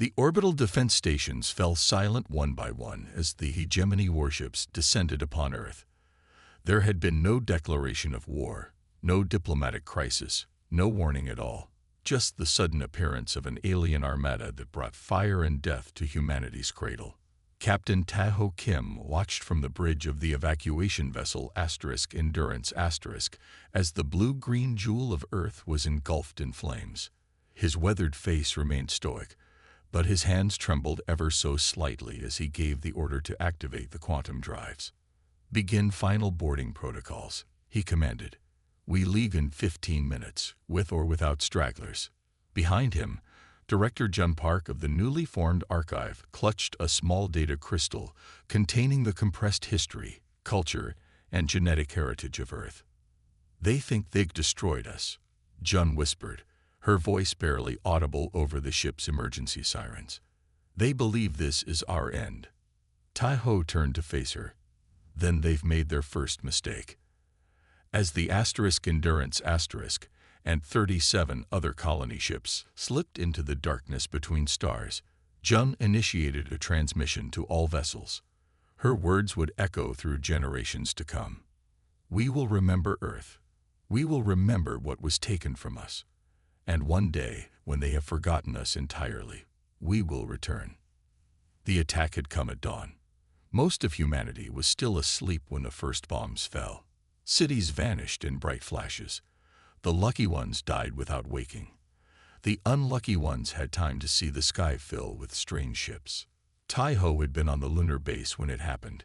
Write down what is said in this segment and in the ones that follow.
The orbital defense stations fell silent one by one as the hegemony warships descended upon Earth. There had been no declaration of war, no diplomatic crisis, no warning at all, just the sudden appearance of an alien armada that brought fire and death to humanity's cradle. Captain Tae-ho Kim watched from the bridge of the evacuation vessel Endurance as the blue-green jewel of Earth was engulfed in flames. His weathered face remained stoic, but his hands trembled ever so slightly as he gave the order to activate the quantum drives. "Begin final boarding protocols," he commanded. "We leave in 15 minutes, with or without stragglers." Behind him, Director Jun Park of the newly formed archive clutched a small data crystal containing the compressed history, culture, and genetic heritage of Earth. "They think they've destroyed us," Jun whispered, her voice barely audible over the ship's emergency sirens. "They believe this is our end." Tai-ho turned to face her. "Then they've made their first mistake." As the Endurance and 37 other colony ships slipped into the darkness between stars, Jun initiated a transmission to all vessels. Her words would echo through generations to come. "We will remember Earth. We will remember what was taken from us. And one day, when they have forgotten us entirely, we will return." The attack had come at dawn. Most of humanity was still asleep when the first bombs fell. Cities vanished in bright flashes. The lucky ones died without waking. The unlucky ones had time to see the sky fill with strange ships. Tai-ho had been on the lunar base when it happened.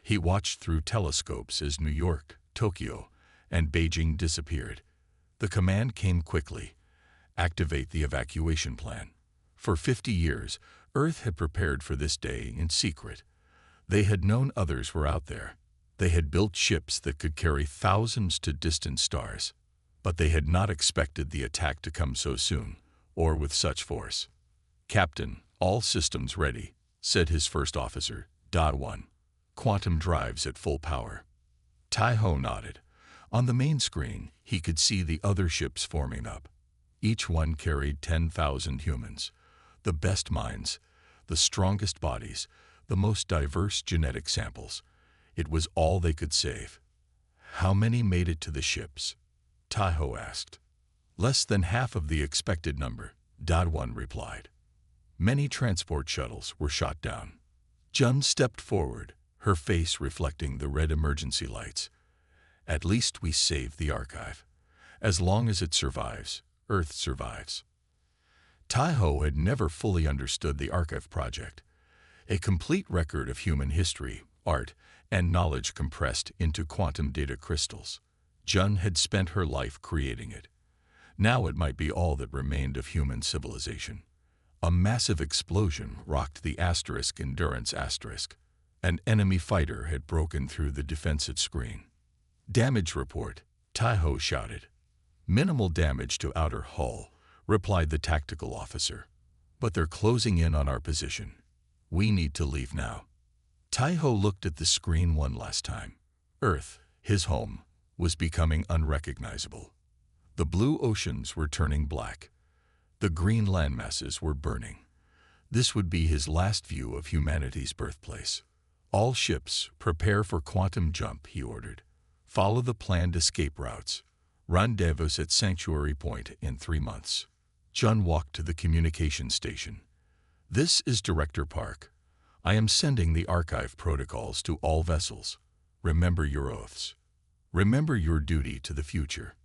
He watched through telescopes as New York, Tokyo, and Beijing disappeared. The command came quickly: activate the evacuation plan. For 50 years, Earth had prepared for this day in secret. They had known others were out there. They had built ships that could carry thousands to distant stars. But they had not expected the attack to come so soon, or with such force. "Captain, all systems ready," said his first officer, "1. Quantum drives at full power." Tai-ho nodded. On the main screen, he could see the other ships forming up. Each one carried 10,000 humans, the best minds, the strongest bodies, the most diverse genetic samples. It was all they could save. "How many made it to the ships?" Tai-ho asked. "Less than half of the expected number," One replied. "Many transport shuttles were shot down." Jun stepped forward, her face reflecting the red emergency lights. "At least we saved the archive. As long as it survives, Earth survives." Tai-ho had never fully understood the archive project, a complete record of human history, art, and knowledge compressed into quantum data crystals. Jun had spent her life creating it. Now it might be all that remained of human civilization. A massive explosion rocked the Endurance. An enemy fighter had broken through the defensive screen. "Damage report," Tai-ho shouted. "Minimal damage to outer hull," replied the tactical officer. "But they're closing in on our position. We need to leave now." Tai-ho looked at the screen one last time. Earth, his home, was becoming unrecognizable. The blue oceans were turning black. The green landmasses were burning. This would be his last view of humanity's birthplace. "All ships, prepare for quantum jump," he ordered. "Follow the planned escape routes. Rendezvous at Sanctuary Point in 3 months." Jun walked to the communication station. "This is Director Park. I am sending the archive protocols to all vessels. Remember your oaths. Remember your duty to the future."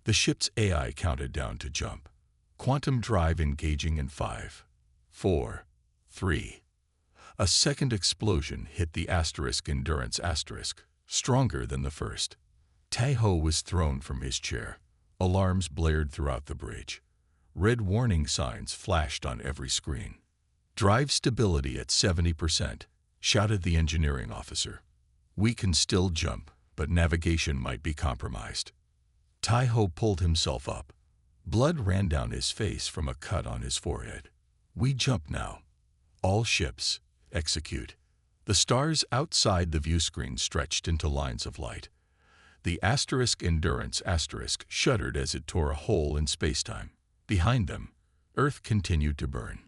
The ship's AI counted down to jump. Quantum drive engaging in 5, 4, 3. A second explosion hit the Endurance, stronger than the first. Tai-ho was thrown from his chair. Alarms blared throughout the bridge. Red warning signs flashed on every screen. "Drive stability at 70%, shouted the engineering officer. "We can still jump, but navigation might be compromised." Tai-ho pulled himself up. Blood ran down his face from a cut on his forehead. "We jump now. All ships, execute." The stars outside the view screen stretched into lines of light. The Endurance shuddered as it tore a hole in spacetime. Behind them, Earth continued to burn.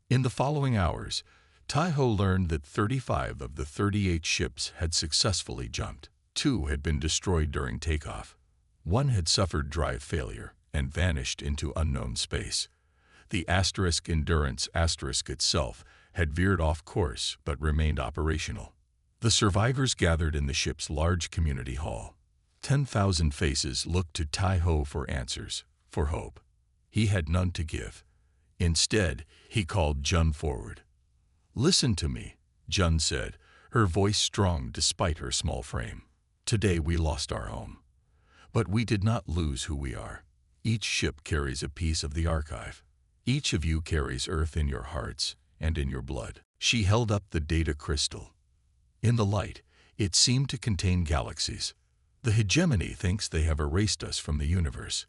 In the following hours, Tai-Ho learned that 35 of the 38 ships had successfully jumped. 2 had been destroyed during takeoff. 1 had suffered drive failure and vanished into unknown space. The Endurance itself had veered off course but remained operational. The survivors gathered in the ship's large community hall. 10,000 faces looked to Tai-Ho for answers, for hope. He had none to give. Instead, he called Jun forward. "Listen to me," Jun said, her voice strong despite her small frame. "Today we lost our home. But we did not lose who we are. Each ship carries a piece of the archive. Each of you carries Earth in your hearts and in your blood." She held up the data crystal. In the light, it seemed to contain galaxies. "The hegemony thinks they have erased us from the universe.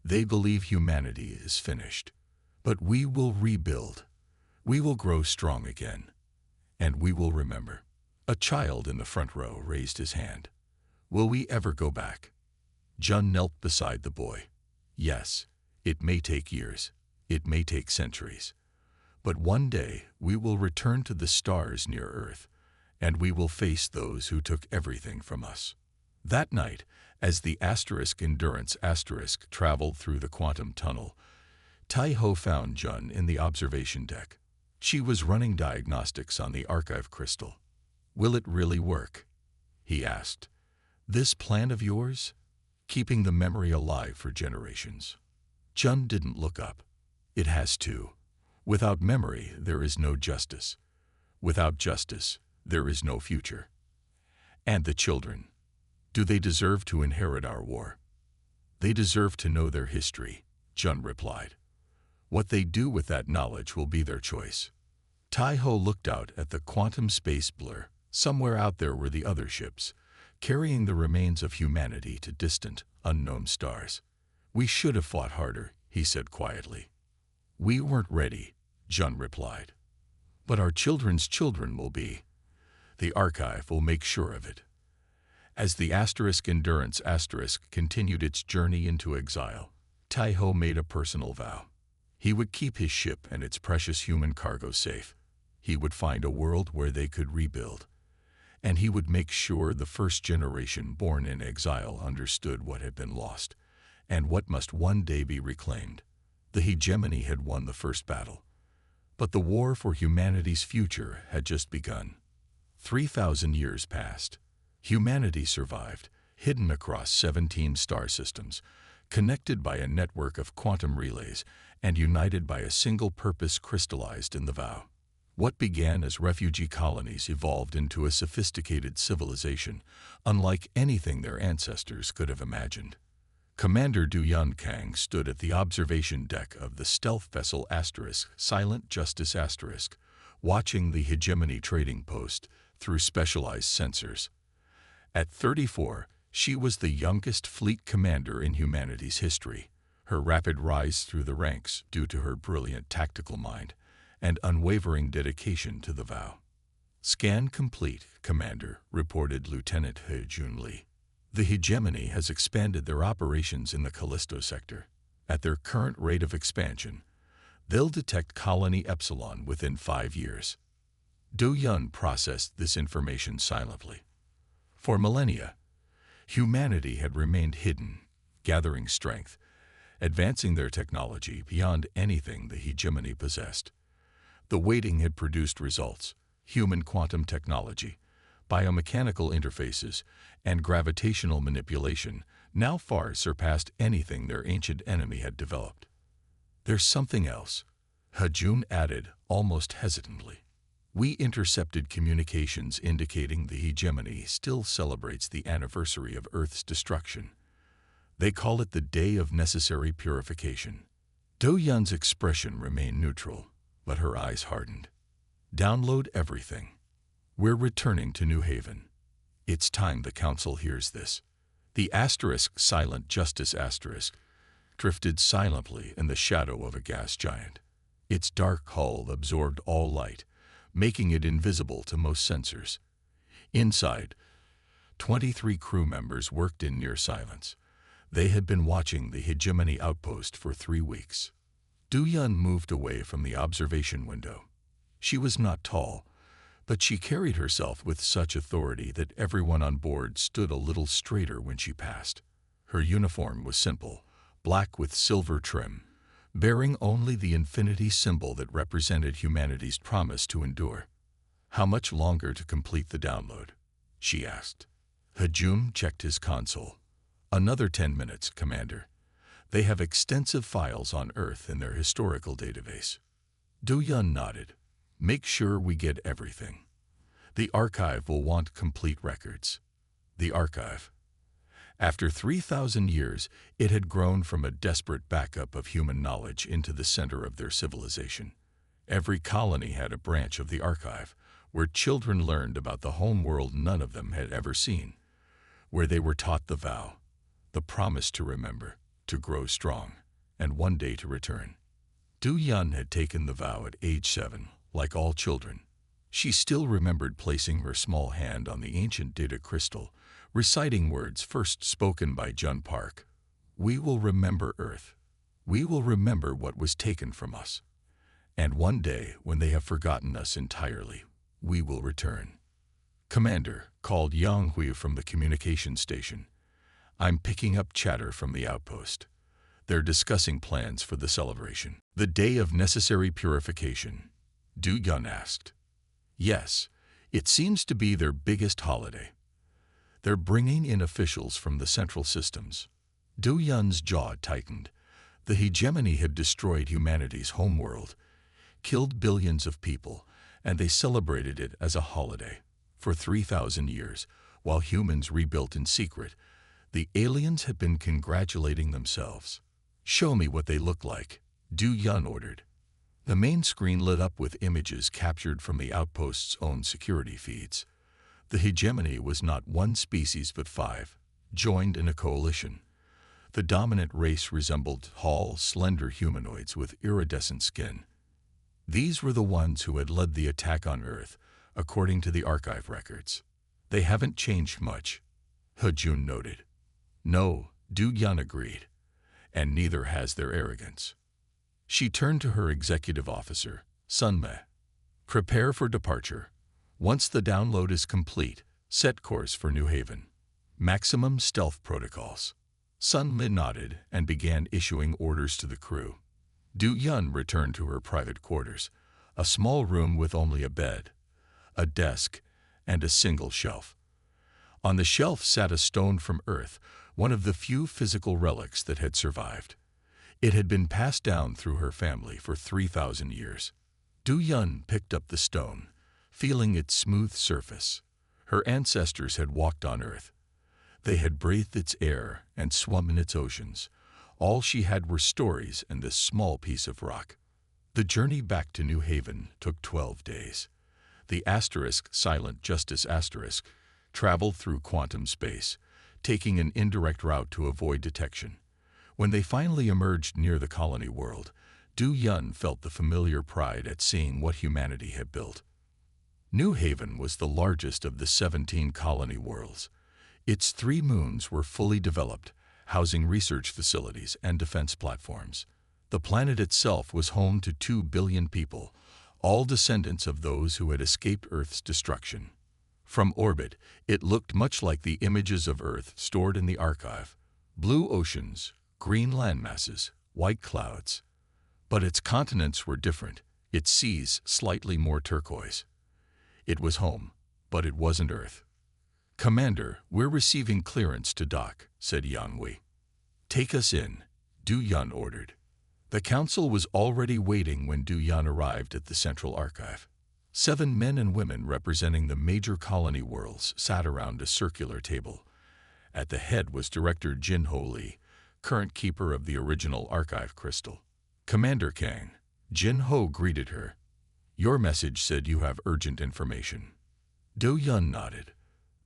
They believe humanity is finished. But we will rebuild. We will grow strong again. And we will remember." A child in the front row raised his hand. "Will we ever go back?" Jun knelt beside the boy. "Yes, it may take years. It may take centuries. But one day we will return to the stars near Earth, and we will face those who took everything from us." That night, as the Endurance traveled through the quantum tunnel, Tai-Ho found Jun in the observation deck. She was running diagnostics on the archive crystal. "Will it really work?" he asked. "This plan of yours? Keeping the memory alive for generations?" Jun didn't look up. "It has to. Without memory, there is no justice. Without justice, there is no future. And the children, do they deserve to inherit our war?" "They deserve to know their history," Jun replied. "What they do with that knowledge will be their choice." Tai-Ho looked out at the quantum space blur. Somewhere out there were the other ships, carrying the remains of humanity to distant, unknown stars. "We should have fought harder," he said quietly. "We weren't ready," Jun replied. "But our children's children will be. The archive will make sure of it." As the Endurance continued its journey into exile, Tai-Ho made a personal vow. He would keep his ship and its precious human cargo safe. He would find a world where they could rebuild. And he would make sure the first generation born in exile understood what had been lost, and what must one day be reclaimed. The hegemony had won the first battle. But the war for humanity's future had just begun. 3,000 years passed. Humanity survived, hidden across 17 star systems, connected by a network of quantum relays, and united by a single purpose crystallized in the vow. What began as refugee colonies evolved into a sophisticated civilization, unlike anything their ancestors could have imagined. Commander Du Yun Kang stood at the observation deck of the stealth vessel Silent Justice watching the hegemony trading post through specialized sensors. At 34, she was the youngest fleet commander in humanity's history. Her rapid rise through the ranks due to her brilliant tactical mind and unwavering dedication to the vow. "Scan complete, Commander," reported Lieutenant He Jun Lee. "The hegemony has expanded their operations in the Callisto sector. At their current rate of expansion, they'll detect Colony Epsilon within 5 years." Du Yun processed this information silently. For millennia, humanity had remained hidden, gathering strength, advancing their technology beyond anything the hegemony possessed. The waiting had produced results: human quantum technology, biomechanical interfaces, and gravitational manipulation now far surpassed anything their ancient enemy had developed. "There's something else," He Jun added almost hesitantly. "We intercepted communications indicating the hegemony still celebrates the anniversary of Earth's destruction. They call it the Day of Necessary Purification." Du Yun's expression remained neutral, but her eyes hardened. "Download everything. We're returning to New Haven. It's time the Council hears this." The Silent Justice drifted silently in the shadow of a gas giant. Its dark hull absorbed all light, making it invisible to most sensors. Inside, 23 crew members worked in near silence. They had been watching the hegemony outpost for 3 weeks. Du Yun moved away from the observation window. She was not tall, but she carried herself with such authority that everyone on board stood a little straighter when she passed. Her uniform was simple, black with silver trim, bearing only the infinity symbol that represented humanity's promise to endure. "How much longer to complete the download?" she asked. Hajum checked his console. "Another 10 minutes, Commander. They have extensive files on Earth in their historical database." Du Yun nodded. "Make sure we get everything. The archive will want complete records." The archive. After 3,000 years, it had grown from a desperate backup of human knowledge into the center of their civilization. Every colony had a branch of the archive, where children learned about the home world none of them had ever seen, where they were taught the vow, the promise to remember, to grow strong, and one day to return. Du Yun had taken the vow at age 7, like all children. She still remembered placing her small hand on the ancient data crystal, reciting words first spoken by Jun Park. "We will remember Earth. We will remember what was taken from us. And one day, when they have forgotten us entirely, we will return." "Commander," called Yang Hui from the communication station. "I'm picking up chatter from the outpost. They're discussing plans for the celebration." "The day of necessary purification?" Du Yun asked. "Yes, it seems to be their biggest holiday. They're bringing in officials from the central systems." Du Yun's jaw tightened. The hegemony had destroyed humanity's homeworld, killed billions of people, and they celebrated it as a holiday. For 3,000 years, while humans rebuilt in secret, the aliens had been congratulating themselves. "Show me what they look like," Du Yun ordered. The main screen lit up with images captured from the outpost's own security feeds. The hegemony was not one species but 5, joined in a coalition. The dominant race resembled tall, slender humanoids with iridescent skin. These were the ones who had led the attack on Earth, according to the archive records. "They haven't changed much," Hajun noted. "No," Du Yun agreed, "and neither has their arrogance." She turned to her executive officer, Sun Me. "Prepare for departure. Once the download is complete, set course for New Haven. Maximum stealth protocols." Sun Me nodded and began issuing orders to the crew. Du Yun returned to her private quarters, a small room with only a bed, a desk, and a single shelf. On the shelf sat a stone from Earth, one of the few physical relics that had survived. It had been passed down through her family for 3,000 years. Du Yun picked up the stone, feeling its smooth surface. Her ancestors had walked on Earth. They had breathed its air and swum in its oceans. All she had were stories and this small piece of rock. The journey back to New Haven took 12 days. The Silent Justice traveled through quantum space, taking an indirect route to avoid detection. When they finally emerged near the colony world, Du Yun felt the familiar pride at seeing what humanity had built. New Haven was the largest of the 17 colony worlds. Its 3 moons were fully developed, housing research facilities and defense platforms. The planet itself was home to 2 billion people, all descendants of those who had escaped Earth's destruction. From orbit, it looked much like the images of Earth stored in the archive: blue oceans, green landmasses, white clouds. But its continents were different, its seas slightly more turquoise. It was home, but it wasn't Earth. "Commander, we're receiving clearance to dock," said Yang Hui. "Take us in," Du Yun ordered. The council was already waiting when Du Yun arrived at the central archive. 7 men and women representing the major colony worlds sat around a circular table. At the head was Director Jin Ho Lee, current keeper of the original archive crystal. "Commander Kang," Jin Ho greeted her. "Your message said you have urgent information." Du Yun nodded.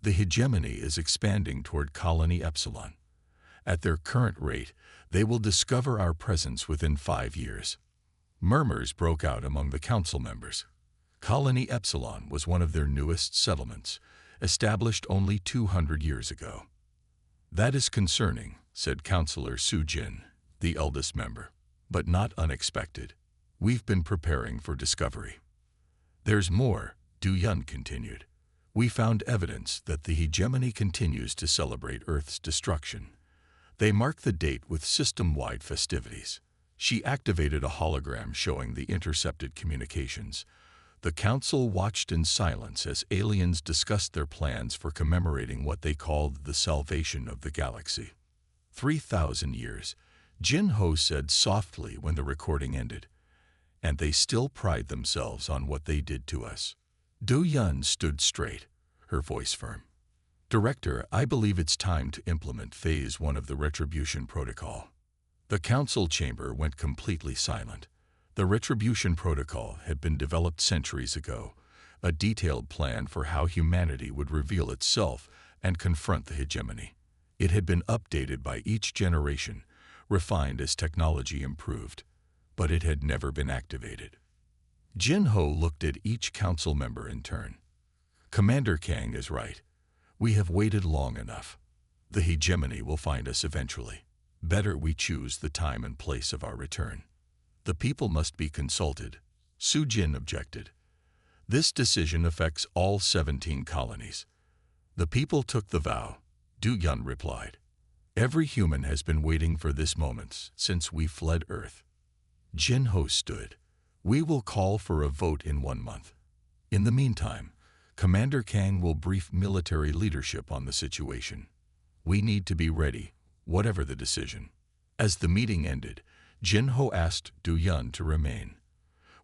"The hegemony is expanding toward Colony Epsilon. At their current rate, they will discover our presence within 5 years." Murmurs broke out among the council members. Colony Epsilon was one of their newest settlements, established only 200 years ago. "That is concerning," said Councillor Su Jin, the eldest member. but not unexpected. We've been preparing for discovery. There's more, Du Yun continued. We found evidence that the hegemony continues to celebrate Earth's destruction. They mark the date with system-wide festivities. She activated a hologram showing the intercepted communications. The Council watched in silence as aliens discussed their plans for commemorating what they called the salvation of the galaxy. 3,000 years, Jin Ho said softly when the recording ended. And they still pride themselves on what they did to us. Du Yun stood straight, her voice firm. Director, I believe it's time to implement Phase 1 of the Retribution Protocol. The council chamber went completely silent. The Retribution Protocol had been developed centuries ago, a detailed plan for how humanity would reveal itself and confront the hegemony. It had been updated by each generation, refined as technology improved, but it had never been activated. Jin Ho looked at each council member in turn. Commander Kang is right. We have waited long enough. The hegemony will find us eventually. Better we choose the time and place of our return. The people must be consulted. Su Jin objected. This decision affects all 17 colonies. The people took the vow, Du Yun replied. Every human has been waiting for this moment since we fled Earth. Jin Ho stood. We will call for a vote in 1 month. In the meantime, Commander Kang will brief military leadership on the situation. We need to be ready, whatever the decision. As the meeting ended, Jin Ho asked Du Yun to remain.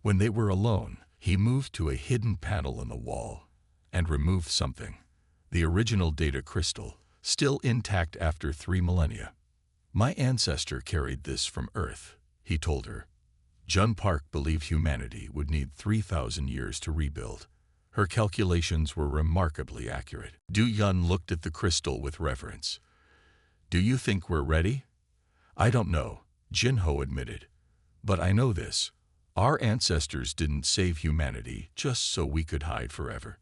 When they were alone, he moved to a hidden panel in the wall and removed something. The original data crystal, still intact after 3 millennia. My ancestor carried this from Earth, he told her. Jun Park believed humanity would need 3,000 years to rebuild. Her calculations were remarkably accurate. Du Yun looked at the crystal with reverence. Do you think we're ready? I don't know, Jin Ho admitted. But I know this. Our ancestors didn't save humanity just so we could hide forever.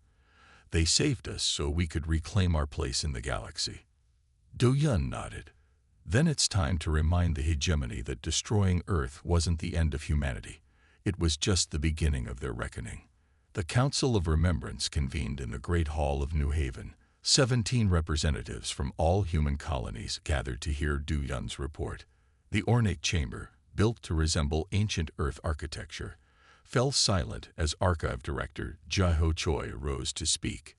They saved us so we could reclaim our place in the galaxy. Du Yun nodded. Then it's time to remind the hegemony that destroying Earth wasn't the end of humanity. It was just the beginning of their reckoning. The Council of Remembrance convened in the Great Hall of New Haven. 17 representatives from all human colonies gathered to hear Du Yun's report. The ornate chamber, built to resemble ancient Earth architecture, fell silent as Archive Director Jai-Ho Choi rose to speak.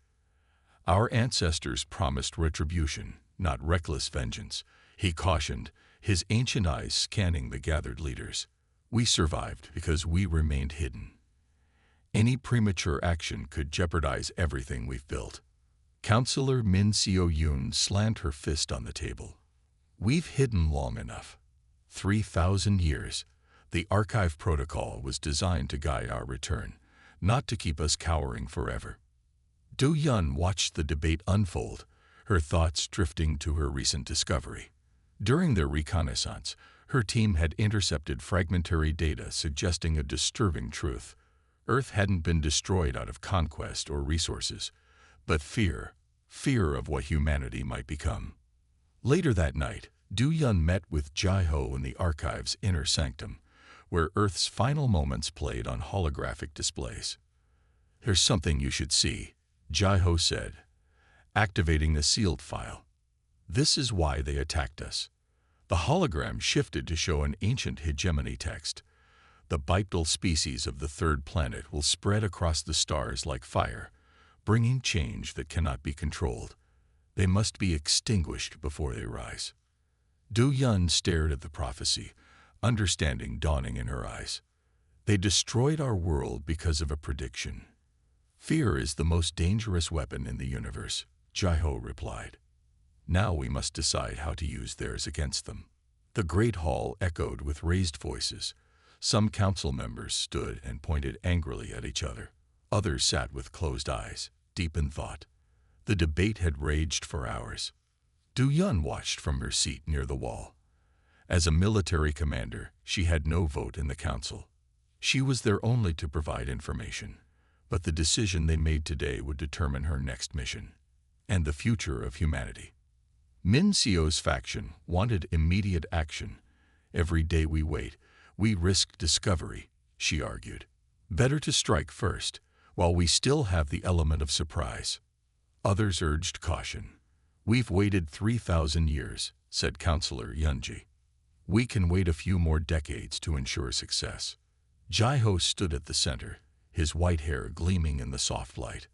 Our ancestors promised retribution, not reckless vengeance, he cautioned, his ancient eyes scanning the gathered leaders. We survived because we remained hidden. Any premature action could jeopardize everything we've built. Councillor Min Seo-yoon slammed her fist on the table. We've hidden long enough. 3,000 years. The Archive Protocol was designed to guide our return, not to keep us cowering forever. Du Yun watched the debate unfold, her thoughts drifting to her recent discovery. During their reconnaissance, her team had intercepted fragmentary data suggesting a disturbing truth. Earth hadn't been destroyed out of conquest or resources, but fear of what humanity might become. Later that night, Du Yun met with Jai-Ho in the Archive's inner sanctum, where Earth's final moments played on holographic displays. Here's something you should see, Jai-Ho said, activating the sealed file. This is why they attacked us. The hologram shifted to show an ancient hegemony text. The bipedal species of the third planet will spread across the stars like fire, bringing change that cannot be controlled. They must be extinguished before they rise. Du Yun stared at the prophecy, understanding dawning in her eyes. They destroyed our world because of a prediction. Fear is the most dangerous weapon in the universe, Jai-Ho replied. Now we must decide how to use theirs against them. The great hall echoed with raised voices. Some council members stood and pointed angrily at each other. Others sat with closed eyes, deep in thought. The debate had raged for hours. Du Yun watched from her seat near the wall. As a military commander, she had no vote in the council. She was there only to provide information. But the decision they made today would determine her next mission and the future of humanity. Min Seo's faction wanted immediate action. Every day we wait, We risk discovery, she argued. Better to strike first, while we still have the element of surprise. Others urged caution. We've waited 3,000 years, said Counselor Yunji. We can wait a few more decades to ensure success. Jaiho stood at the center, his white hair gleaming in the soft light.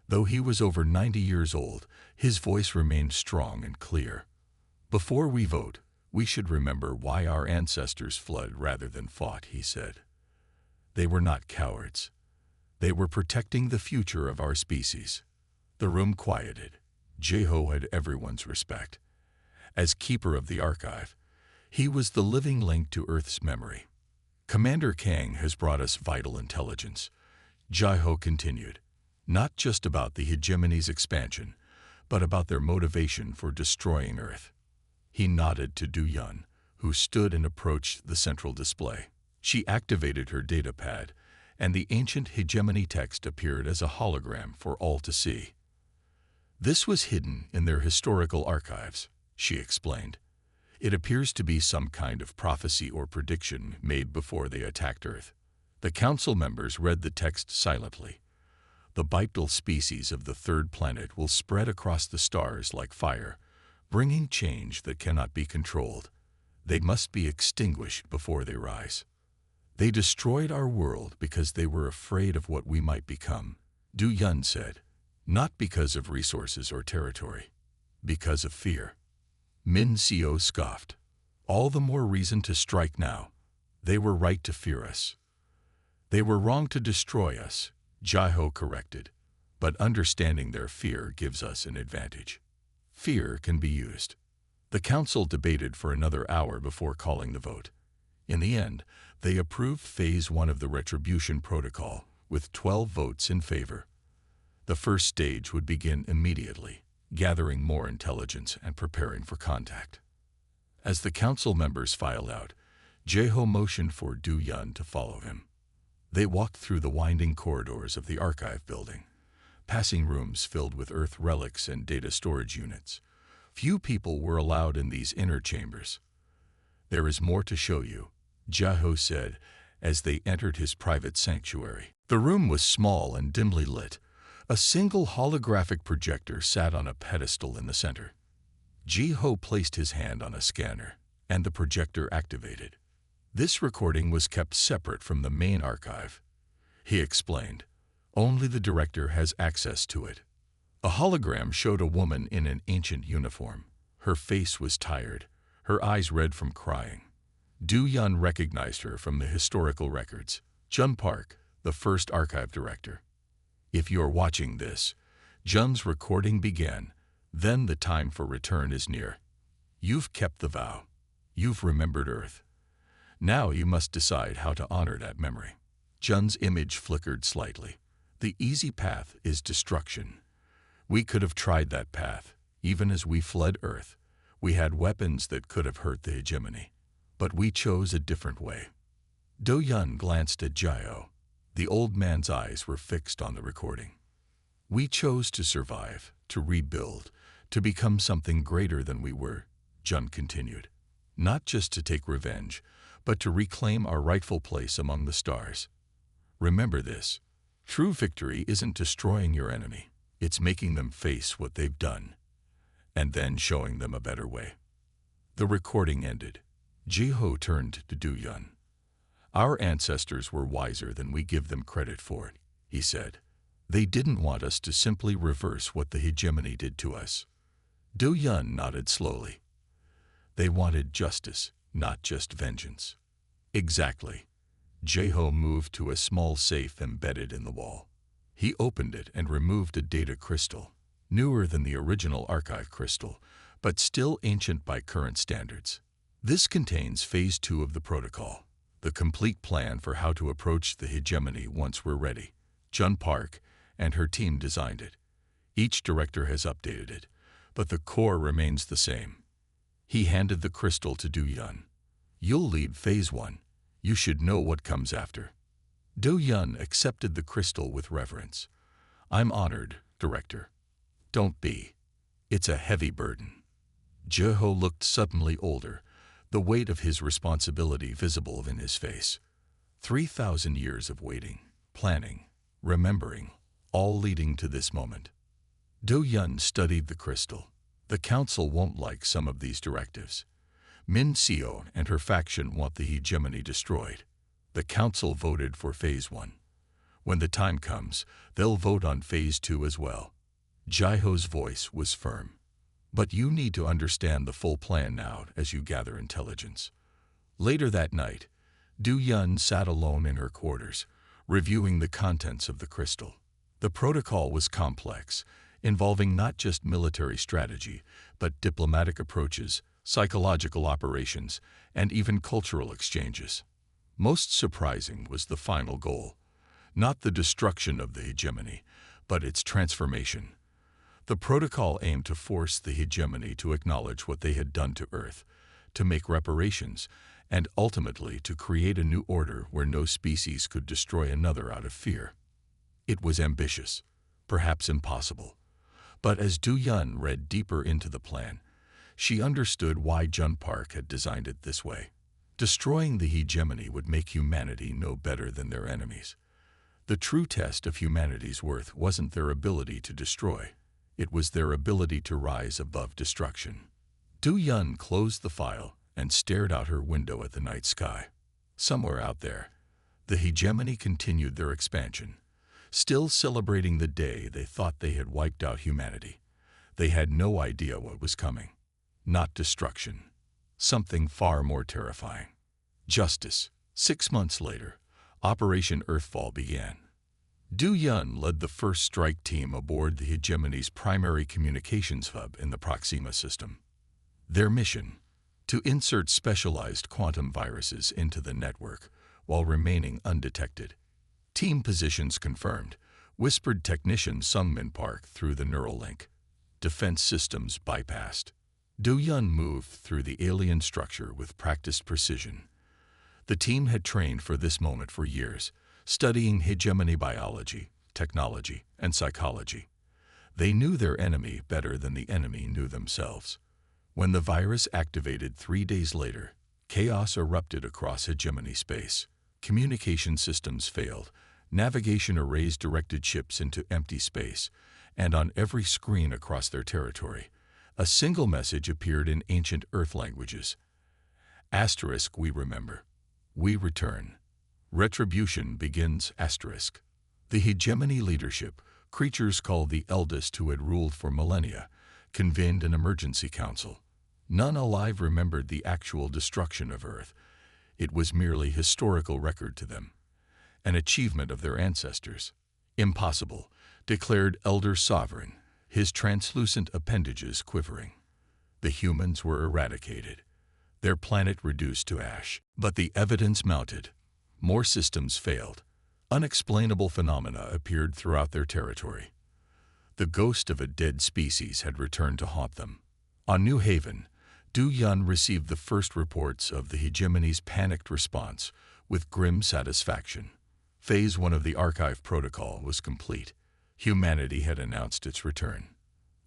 Though he was over 90 years old, his voice remained strong and clear. Before we vote, we should remember why our ancestors fled rather than fought, he said. They were not cowards. They were protecting the future of our species. The room quieted. Jaiho had everyone's respect. As keeper of the archive, he was the living link to Earth's memory. Commander Kang has brought us vital intelligence, Jaiho continued. Not just about the hegemony's expansion, but about their motivation for destroying Earth. He nodded to Du Yun, who stood and approached the central display. She activated her datapad, and the ancient hegemony text appeared as a hologram for all to see. This was hidden in their historical archives, she explained. It appears to be some kind of prophecy or prediction made before they attacked Earth. The council members read the text silently. The bipedal species of the third planet will spread across the stars like fire, bringing change that cannot be controlled. They must be extinguished before they rise. They destroyed our world because they were afraid of what we might become, Du Yun said. Not because of resources or territory, because of fear. Min Seo scoffed. All the more reason to strike now. They were right to fear us. They were wrong to destroy us, Jaiho corrected. But understanding their fear gives us an advantage. Fear can be used. The council debated for another hour before calling the vote. In the end, they approved Phase 1 of the Retribution Protocol, with 12 votes in favor. The first stage would begin immediately, gathering more intelligence and preparing for contact. As the council members filed out, Jaiho motioned for Du Yun to follow him. They walked through the winding corridors of the archive building, passing rooms filled with Earth relics and data storage units. Few people were allowed in these inner chambers. There is more to show you, Jaiho said as they entered his private sanctuary. The room was small and dimly lit. A single holographic projector sat on a pedestal in the center. Jaiho placed his hand on a scanner, and the projector activated. This recording was kept separate from the main archive. He explained, only the director has access to it. A hologram showed a woman in an ancient uniform. Her face was tired, her eyes red from crying. Du Yun recognized her from the historical records. Jun Park, the first archive director. If you're watching this, Jun's recording began. Then the time for return is near. You've kept the vow. You've remembered Earth. Now you must decide how to honor that memory. Jun's image flickered slightly. The easy path is destruction. We could have tried that path. Even as we fled Earth, we had weapons that could have hurt the hegemony. But we chose a different way. Du Yun glanced at Jaiho. The old man's eyes were fixed on the recording. We chose to survive, to rebuild, to become something greater than we were, Jun continued. Not just to take revenge, but to reclaim our rightful place among the stars. Remember this. True victory isn't destroying your enemy. It's making them face what they've done, and then showing them a better way. The recording ended. Jaiho turned to Du Yun. Our ancestors were wiser than we give them credit for, he said. They didn't want us to simply reverse what the hegemony did to us. Du Yun nodded slowly. They wanted justice, not just vengeance. Exactly. Jaiho moved to a small safe embedded in the wall. He opened it and removed a data crystal, newer than the original archive crystal, but still ancient by current standards. This contains Phase 2 of the protocol, the complete plan for how to approach the hegemony once we're ready. Jun Park and her team designed it. Each director has updated it, but the core remains the same. He handed the crystal to Du Yun. You'll lead Phase 1. You should know what comes after. Du Yun accepted the crystal with reverence. I'm honored, Director. Don't be. It's a heavy burden. Jaiho looked suddenly older, the weight of his responsibility visible in his face. 3,000 years of waiting, planning, remembering, all leading to this moment. Do Yun studied the crystal. The council won't like some of these directives. Min Seo and her faction want the hegemony destroyed. The council voted for Phase 1. When the time comes, they'll vote on Phase 2 as well. Jaiho's voice was firm. But you need to understand the full plan now as you gather intelligence. Later that night, Du Yun sat alone in her quarters, reviewing the contents of the crystal. The protocol was complex, involving not just military strategy, but diplomatic approaches, psychological operations, and even cultural exchanges. Most surprising was the final goal, not the destruction of the hegemony, but its transformation. The protocol aimed to force the hegemony to acknowledge what they had done to Earth, to make reparations, and ultimately to create a new order where no species could destroy another out of fear. It was ambitious, perhaps impossible. But as Du Yun read deeper into the plan, she understood why Jun Park had designed it this way. Destroying the hegemony would make humanity no better than their enemies. The true test of humanity's worth wasn't their ability to destroy. It was their ability to rise above destruction. Du Yun closed the file and stared out her window at the night sky. Somewhere out there, the hegemony continued their expansion, still celebrating the day they thought they had wiped out humanity. They had no idea what was coming. Not destruction. Something far more terrifying. Justice. 6 months later, Operation Earthfall began. Du Yun led the first strike team aboard the hegemony's primary communications hub in the Proxima system. Their mission: to insert specialized quantum viruses into the network while remaining undetected. Team positions confirmed, whispered technician Sungmin Park through the neural link. Defense systems bypassed. Du Yun moved through the alien structure with practiced precision. The team had trained for this moment for years, studying hegemony biology, technology, and psychology. They knew their enemy better than the enemy knew themselves. When the virus activated 3 days later, chaos erupted across hegemony space. Communication systems failed, navigation arrays directed ships into empty space, and on every screen across their territory, a single message appeared in ancient Earth languages. Asterisk, we remember. We return. Retribution begins, asterisk. The hegemony leadership, creatures called the eldest who had ruled for millennia, convened an emergency council. None alive remembered the actual destruction of Earth. It was merely historical record to them, an achievement of their ancestors. Impossible, declared Elder Sovereign, his translucent appendages quivering. The humans were eradicated, their planet reduced to ash. But the evidence mounted. More systems failed. Unexplainable phenomena appeared throughout their territory. The ghost of a dead species had returned to haunt them. On New Haven, Du Yun received the first reports of the hegemony's panicked response with grim satisfaction. Phase 1 of the archive protocol was complete. Humanity had announced its return.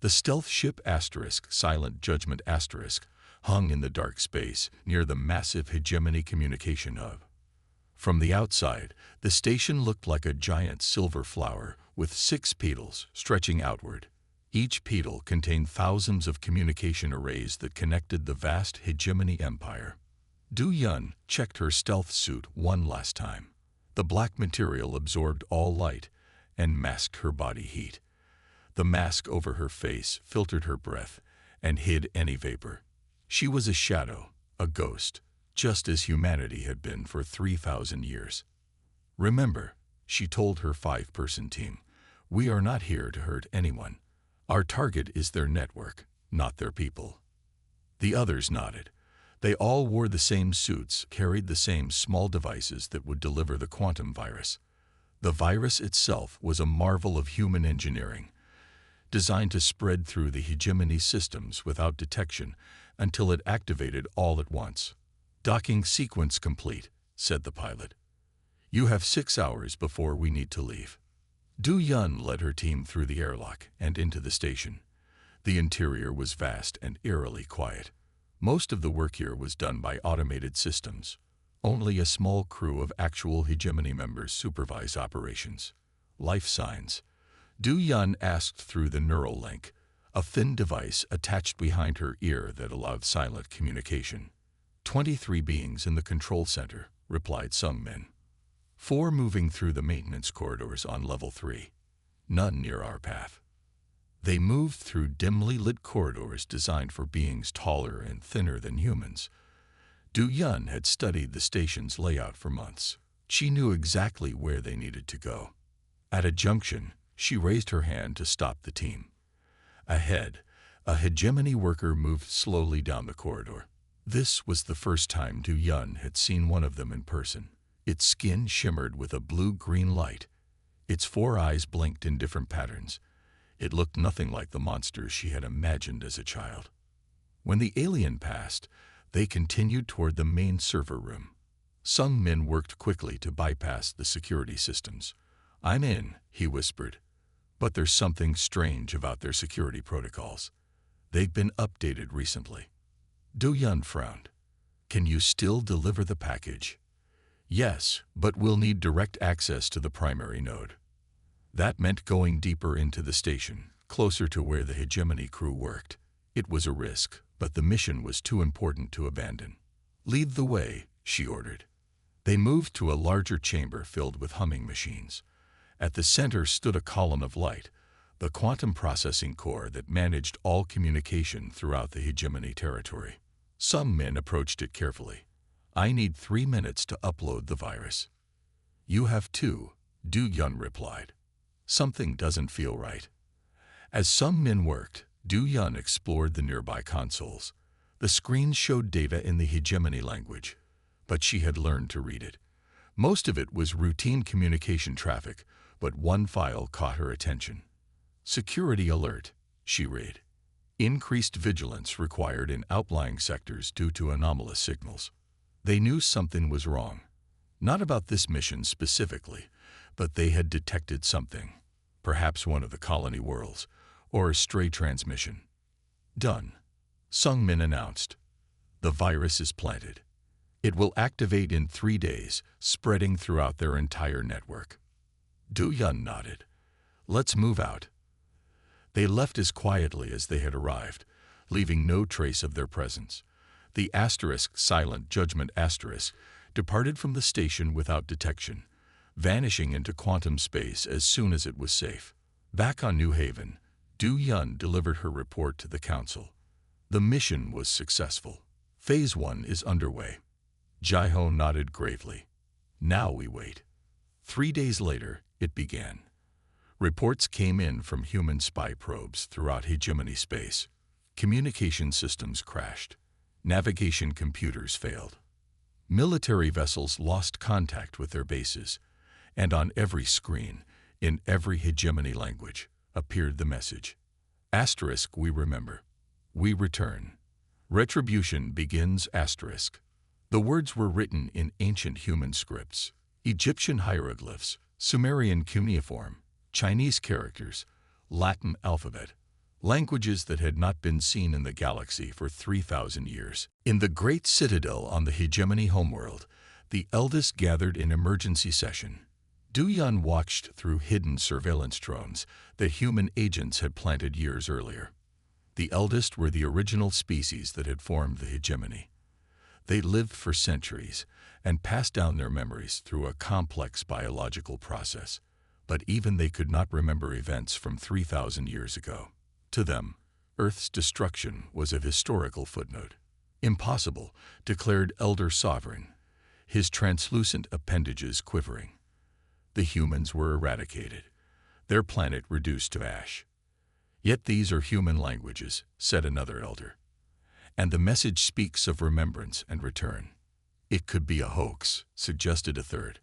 The stealth ship asterisk, Silent Judgment asterisk, hung in the dark space near the massive hegemony communication hub. From the outside, the station looked like a giant silver flower with 6 petals stretching outward. Each petal contained thousands of communication arrays that connected the vast hegemony empire. Du Yun checked her stealth suit one last time. The black material absorbed all light and masked her body heat. The mask over her face filtered her breath and hid any vapor. She was a shadow, a ghost, just as humanity had been for 3,000 years. Remember, she told her 5-person team, we are not here to hurt anyone. Our target is their network, not their people. The others nodded. They all wore the same suits, carried the same small devices that would deliver the quantum virus. The virus itself was a marvel of human engineering, designed to spread through the hegemony systems without detection until it activated all at once. Docking sequence complete, said the pilot. You have 6 hours before we need to leave. Du Yun led her team through the airlock and into the station. The interior was vast and eerily quiet. Most of the work here was done by automated systems. Only a small crew of actual hegemony members supervise operations. Life signs. Du Yun asked through the neural link, a thin device attached behind her ear that allowed silent communication. 23 beings in the control center, replied Sung Min. 4 moving through the maintenance corridors on level 3. None near our path. They moved through dimly lit corridors designed for beings taller and thinner than humans. Du Yun had studied the station's layout for months. She knew exactly where they needed to go. At a junction, she raised her hand to stop the team. Ahead, a hegemony worker moved slowly down the corridor. This was the first time Du Yun had seen one of them in person. Its skin shimmered with a blue-green light. Its 4 eyes blinked in different patterns. It looked nothing like the monsters she had imagined as a child. When the alien passed, they continued toward the main server room. Sung Min worked quickly to bypass the security systems. "I'm in," he whispered. "But there's something strange about their security protocols. They've been updated recently." Du Yun frowned. "Can you still deliver the package?" "Yes, but we'll need direct access to the primary node." That meant going deeper into the station, closer to where the hegemony crew worked. It was a risk, but the mission was too important to abandon. "Lead the way," she ordered. They moved to a larger chamber filled with humming machines. At the center stood a column of light, the quantum processing core that managed all communication throughout the hegemony territory. Some men approached it carefully. "I need 3 minutes to upload the virus." "You have 2, Du Yun replied. "Something doesn't feel right." As some men worked, Du Yun explored the nearby consoles. The screens showed data in the hegemony language, but she had learned to read it. Most of it was routine communication traffic, but one file caught her attention. "Security alert," she read. "Increased vigilance required in outlying sectors due to anomalous signals." They knew something was wrong. Not about this mission specifically, but they had detected something. Perhaps one of the colony worlds, or a stray transmission. "Done," Sung Min announced. "The virus is planted. It will activate in 3 days, spreading throughout their entire network." Du Yun nodded. "Let's move out." They left as quietly as they had arrived, leaving no trace of their presence. The silent judgment departed from the station without detection, vanishing into quantum space as soon as it was safe. Back on New Haven, Du Yun delivered her report to the council. The mission was successful. Phase 1 is underway. Jai-Ho nodded gravely. "Now we wait." 3 days later, it began. Reports came in from human spy probes throughout hegemony space. Communication systems crashed. Navigation computers failed. Military vessels lost contact with their bases, and on every screen, in every hegemony language, appeared the message. "We remember. We return. Retribution begins." The words were written in ancient human scripts, Egyptian hieroglyphs, Sumerian cuneiform, Chinese characters, Latin alphabet, languages that had not been seen in the galaxy for 3,000 years. In the great citadel on the hegemony homeworld, the eldest gathered in emergency session. Du Yun watched through hidden surveillance drones that human agents had planted years earlier. The eldest were the original species that had formed the hegemony. They lived for centuries and passed down their memories through a complex biological process, but even they could not remember events from 3,000 years ago. To them, Earth's destruction was a historical footnote. "Impossible," declared Elder Sovereign, his translucent appendages quivering. The humans were eradicated, their planet reduced to ash. "Yet these are human languages," said another elder. "And the message speaks of remembrance and return." "It could be a hoax," suggested a third.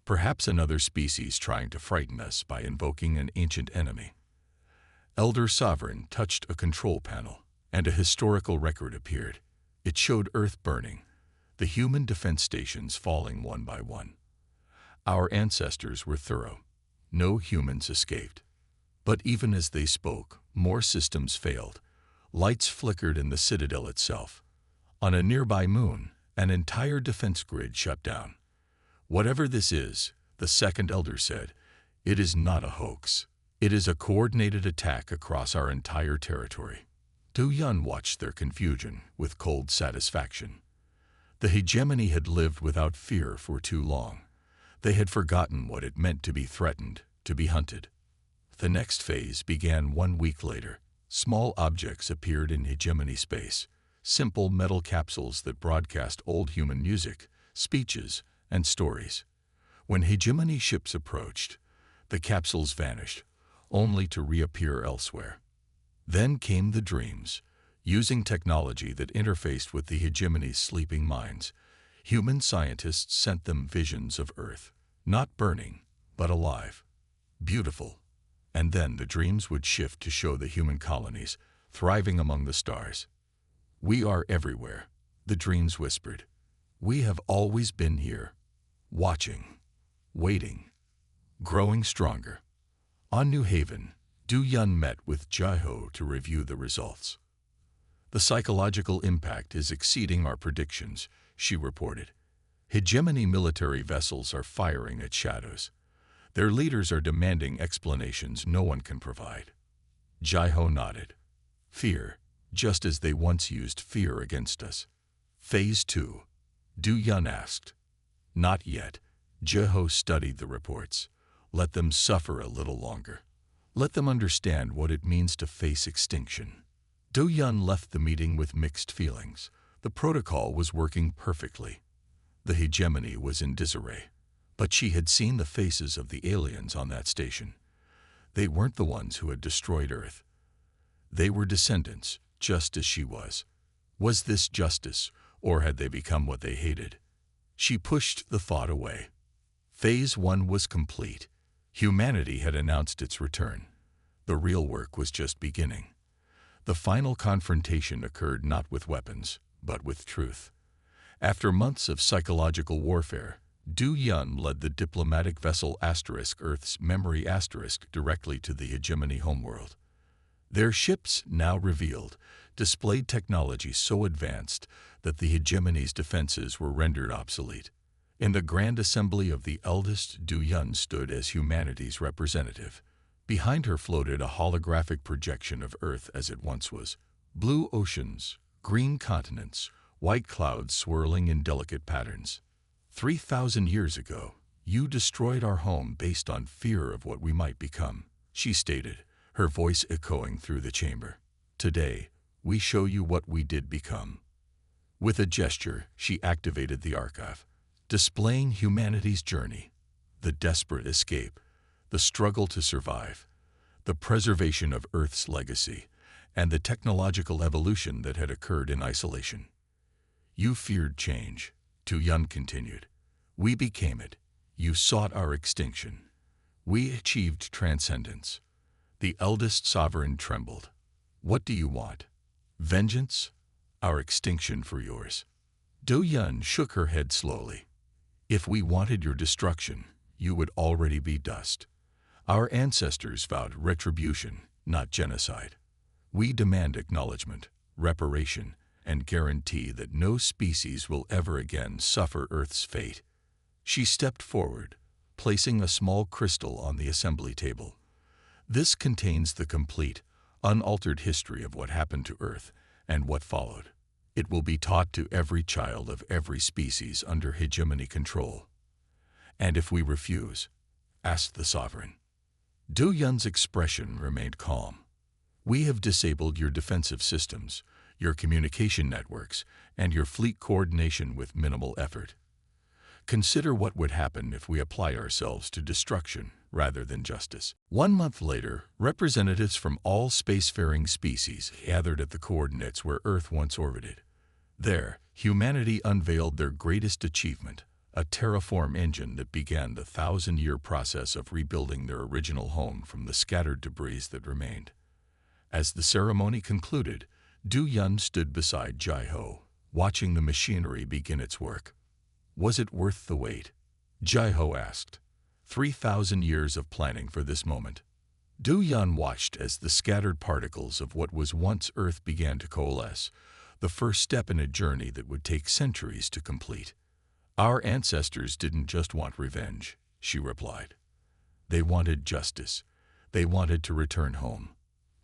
"Perhaps another species trying to frighten us by invoking an ancient enemy." Elder Sovereign touched a control panel, and a historical record appeared. It showed Earth burning, the human defense stations falling one by one. "Our ancestors were thorough. No humans escaped." But even as they spoke, more systems failed. Lights flickered in the citadel itself. On a nearby moon, an entire defense grid shut down. "Whatever this is," the second elder said, "it is not a hoax. It is a coordinated attack across our entire territory." Du Yun watched their confusion with cold satisfaction. The hegemony had lived without fear for too long. They had forgotten what it meant to be threatened, to be hunted. The next phase began 1 week later. Small objects appeared in hegemony space, simple metal capsules that broadcast old human music, speeches, and stories. When hegemony ships approached, the capsules vanished, only to reappear elsewhere. Then came the dreams, using technology that interfaced with the hegemony's sleeping minds. Human scientists sent them visions of Earth, not burning, but alive, beautiful. And then the dreams would shift to show the human colonies, thriving among the stars. "We are everywhere," the dreams whispered. "We have always been here, watching, waiting, growing stronger." On New Haven, Du Yun met with Jai-Ho to review the results. "The psychological impact is exceeding our predictions," she reported. "Hegemony military vessels are firing at shadows. Their leaders are demanding explanations no one can provide." Jai-Ho nodded. "Fear, just as they once used fear against us." "Phase 2?" Du Yun asked. "Not yet." Jai-Ho studied the reports. "Let them suffer a little longer. Let them understand what it means to face extinction." Du Yun left the meeting with mixed feelings. The protocol was working perfectly. The hegemony was in disarray. But she had seen the faces of the aliens on that station. They weren't the ones who had destroyed Earth. They were descendants, just as she was. Was this justice, or had they become what they hated? She pushed the thought away. Phase 1 was complete. Humanity had announced its return. The real work was just beginning. The final confrontation occurred not with weapons, but with truth. After months of psychological warfare, Du Yun led the diplomatic vessel Earth's Memory directly to the hegemony homeworld. Their ships, now revealed, displayed technology so advanced that the hegemony's defenses were rendered obsolete. In the grand assembly of the eldest, Du Yun stood as humanity's representative. Behind her floated a holographic projection of Earth as it once was. Blue oceans, green continents, white clouds swirling in delicate patterns. 3,000 years ago, you destroyed our home based on fear of what we might become, she stated, her voice echoing through the chamber. Today, we show you what we did become. With a gesture, she activated the archive, displaying humanity's journey, the desperate escape, the struggle to survive, the preservation of Earth's legacy, and the technological evolution that had occurred in isolation. You feared change, Du Yun continued. We became it. You sought our extinction. We achieved transcendence. The eldest sovereign trembled. What do you want? Vengeance? Our extinction for yours. Du Yun shook her head slowly. If we wanted your destruction, you would already be dust. Our ancestors vowed retribution, not genocide. We demand acknowledgement, reparation, and guarantee that no species will ever again suffer Earth's fate. She stepped forward, placing a small crystal on the assembly table. This contains the complete, unaltered history of what happened to Earth and what followed. It will be taught to every child of every species under hegemony control. And if we refuse? Asked the sovereign. Du Yun's expression remained calm. We have disabled your defensive systems, your communication networks, and your fleet coordination with minimal effort. Consider what would happen if we apply ourselves to destruction rather than justice. 1 month later, representatives from all spacefaring species gathered at the coordinates where Earth once orbited. There, humanity unveiled their greatest achievement, a terraform engine that began the 1,000-year process of rebuilding their original home from the scattered debris that remained. As the ceremony concluded, Du Yun stood beside Jai-Ho, watching the machinery begin its work. Was it worth the wait? Jai-Ho asked. 3,000 years of planning for this moment. Du Yun watched as the scattered particles of what was once Earth began to coalesce, the first step in a journey that would take centuries to complete. Our ancestors didn't just want revenge, she replied. They wanted justice. They wanted to return home.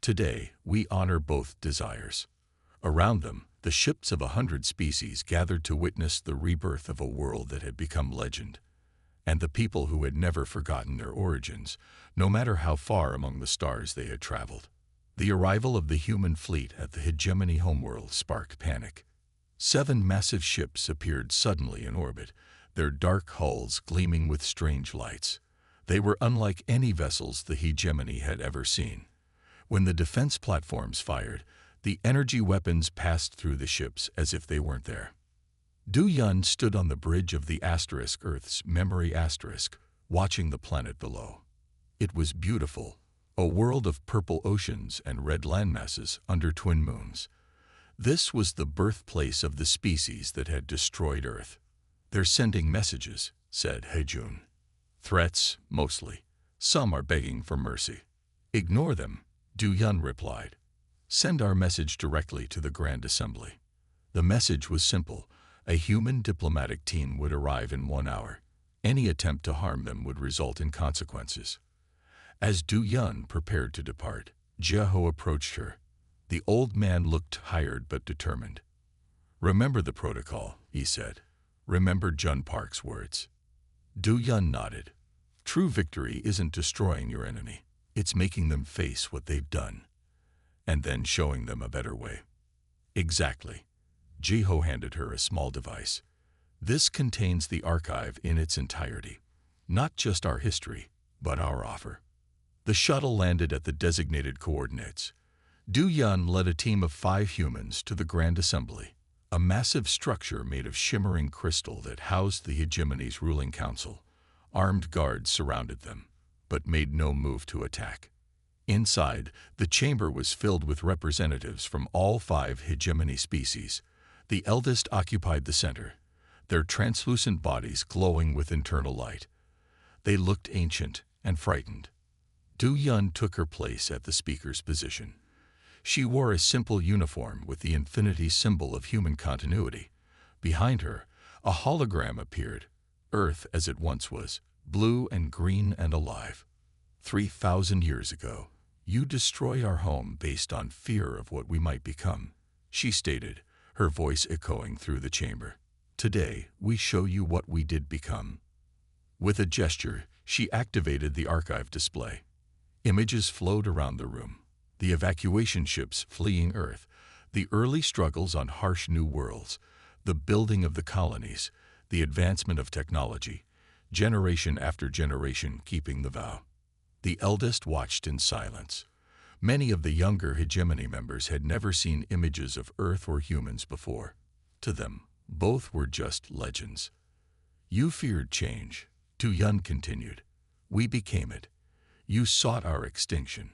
Today, we honor both desires. Around them, the ships of 100 species gathered to witness the rebirth of a world that had become legend, and the people who had never forgotten their origins, no matter how far among the stars they had traveled. The arrival of the human fleet at the hegemony homeworld sparked panic. 7 massive ships appeared suddenly in orbit, their dark hulls gleaming with strange lights. They were unlike any vessels the hegemony had ever seen. When the defense platforms fired, the energy weapons passed through the ships as if they weren't there. Du Yun stood on the bridge of the asterisk Earth's memory asterisk, watching the planet below. It was beautiful, a world of purple oceans and red landmasses under twin moons. This was the birthplace of the species that had destroyed Earth. They're sending messages, said Hejun. Threats, mostly. Some are begging for mercy. Ignore them, Du Yun replied. Send our message directly to the Grand Assembly. The message was simple. A human diplomatic team would arrive in 1 hour. Any attempt to harm them would result in consequences. As Du Yun prepared to depart, Jeho approached her. The old man looked tired but determined. Remember the protocol, he said. Remember Jun Park's words. Du Yun nodded. True victory isn't destroying your enemy. It's making them face what they've done, and then showing them a better way. Exactly. Jeho handed her a small device. This contains the archive in its entirety. Not just our history, but our offer. The shuttle landed at the designated coordinates. Du Yun led a team of 5 humans to the Grand Assembly, a massive structure made of shimmering crystal that housed the hegemony's ruling council. Armed guards surrounded them, but made no move to attack. Inside, the chamber was filled with representatives from all 5 hegemony species. The eldest occupied the center, their translucent bodies glowing with internal light. They looked ancient and frightened. Du Yun took her place at the speaker's position. She wore a simple uniform with the infinity symbol of human continuity. Behind her, a hologram appeared, Earth as it once was, blue and green and alive. 3,000 years ago, you destroyed our home based on fear of what we might become, she stated, her voice echoing through the chamber. Today, we show you what we did become. With a gesture, she activated the archive display. Images flowed around the room. The evacuation ships fleeing Earth, the early struggles on harsh new worlds, the building of the colonies, the advancement of technology, generation after generation keeping the vow. The eldest watched in silence. Many of the younger hegemony members had never seen images of Earth or humans before. To them, both were just legends. You feared change, Du Yun continued. We became it. You sought our extinction.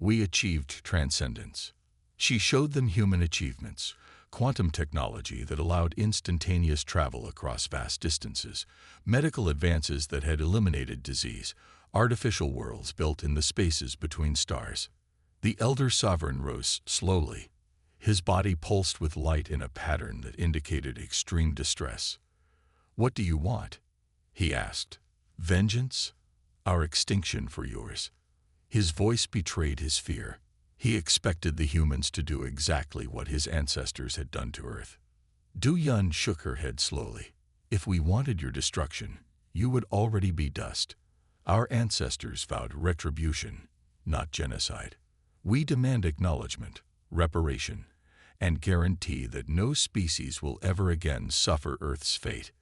We achieved transcendence. She showed them human achievements, quantum technology that allowed instantaneous travel across vast distances, medical advances that had eliminated disease, artificial worlds built in the spaces between stars. The elder sovereign rose slowly. His body pulsed with light in a pattern that indicated extreme distress. What do you want? He asked. Vengeance? Our extinction for yours. His voice betrayed his fear. He expected the humans to do exactly what his ancestors had done to Earth. Du Yun shook her head slowly. If we wanted your destruction, you would already be dust. Our ancestors vowed retribution, not genocide. We demand acknowledgement, reparation, and guarantee that no species will ever again suffer Earth's fate.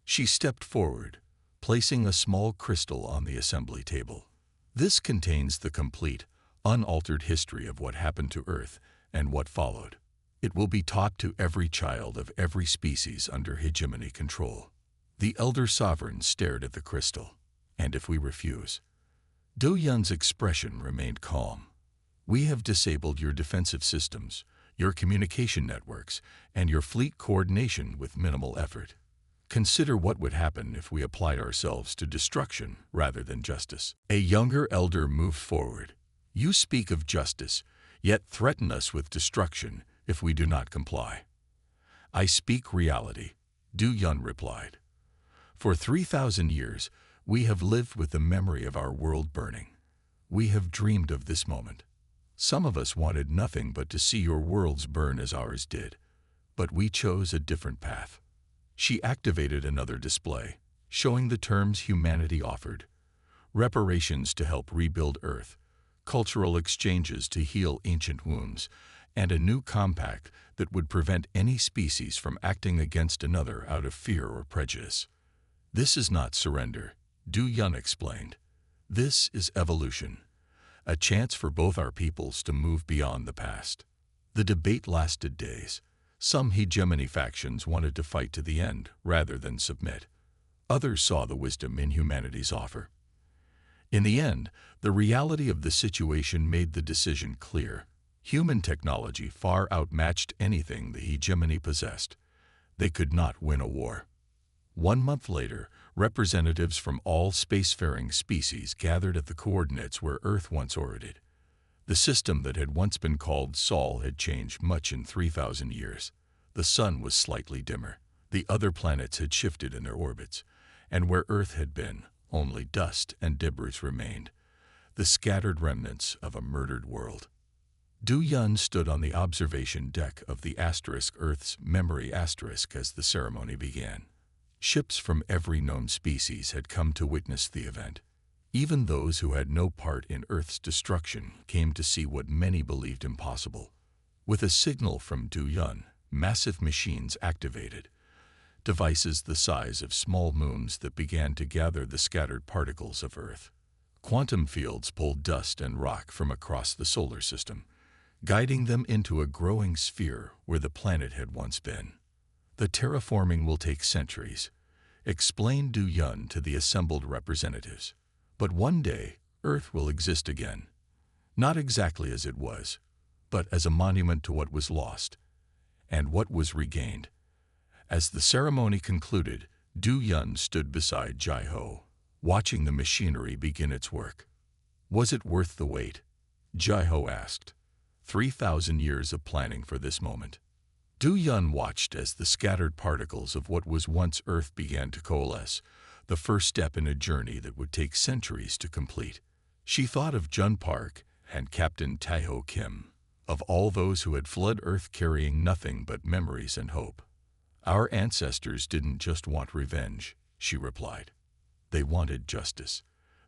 She stepped forward, placing a small crystal on the assembly table. This contains the complete, unaltered history of what happened to Earth and what followed. It will be taught to every child of every species under hegemony control. The elder sovereign stared at the crystal. And if we refuse? Du Yun's expression remained calm. We have disabled your defensive systems, your communication networks, and your fleet coordination with minimal effort. Consider what would happen if we applied ourselves to destruction rather than justice. A younger elder moved forward. You speak of justice, yet threaten us with destruction if we do not comply. I speak reality, Du Yun replied. For 3,000 years, we have lived with the memory of our world burning. We have dreamed of this moment. Some of us wanted nothing but to see your worlds burn as ours did. But we chose a different path. She activated another display, showing the terms humanity offered: reparations to help rebuild Earth, cultural exchanges to heal ancient wounds, and a new compact that would prevent any species from acting against another out of fear or prejudice. This is not surrender, Du Yun explained. This is evolution, a chance for both our peoples to move beyond the past. The debate lasted days. Some hegemony factions wanted to fight to the end rather than submit. Others saw the wisdom in humanity's offer. In the end, the reality of the situation made the decision clear. Human technology far outmatched anything the hegemony possessed. They could not win a war. 1 month later, representatives from all spacefaring species gathered at the coordinates where Earth once orbited. The system that had once been called Sol had changed much in 3,000 years. The sun was slightly dimmer. The other planets had shifted in their orbits, and where Earth had been, only dust and debris remained, the scattered remnants of a murdered world. Du Yun stood on the observation deck of the Earth's memory as the ceremony began. Ships from every known species had come to witness the event. Even those who had no part in Earth's destruction came to see what many believed impossible. With a signal from Du Yun, massive machines activated, devices the size of small moons that began to gather the scattered particles of Earth. Quantum fields pulled dust and rock from across the solar system, guiding them into a growing sphere where the planet had once been. The terraforming will take centuries, explained Du Yun to the assembled representatives. But one day, Earth will exist again. Not exactly as it was, but as a monument to what was lost and what was regained. As the ceremony concluded, Du Yun stood beside Jai Ho, watching the machinery begin its work. Was it worth the wait? Jai Ho asked. 3,000 years of planning for this moment. Du Yun watched as the scattered particles of what was once Earth began to coalesce, the first step in a journey that would take centuries to complete. She thought of Jun Park and Captain Taeho Kim, of all those who had fled Earth carrying nothing but memories and hope. Our ancestors didn't just want revenge, she replied. They wanted justice.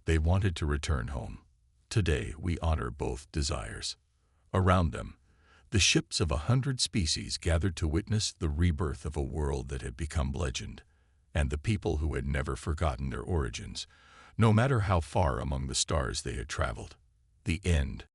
They wanted to return home. Today we honor both desires. Around them, the ships of 100 species gathered to witness the rebirth of a world that had become legend, and the people who had never forgotten their origins, no matter how far among the stars they had traveled. The end.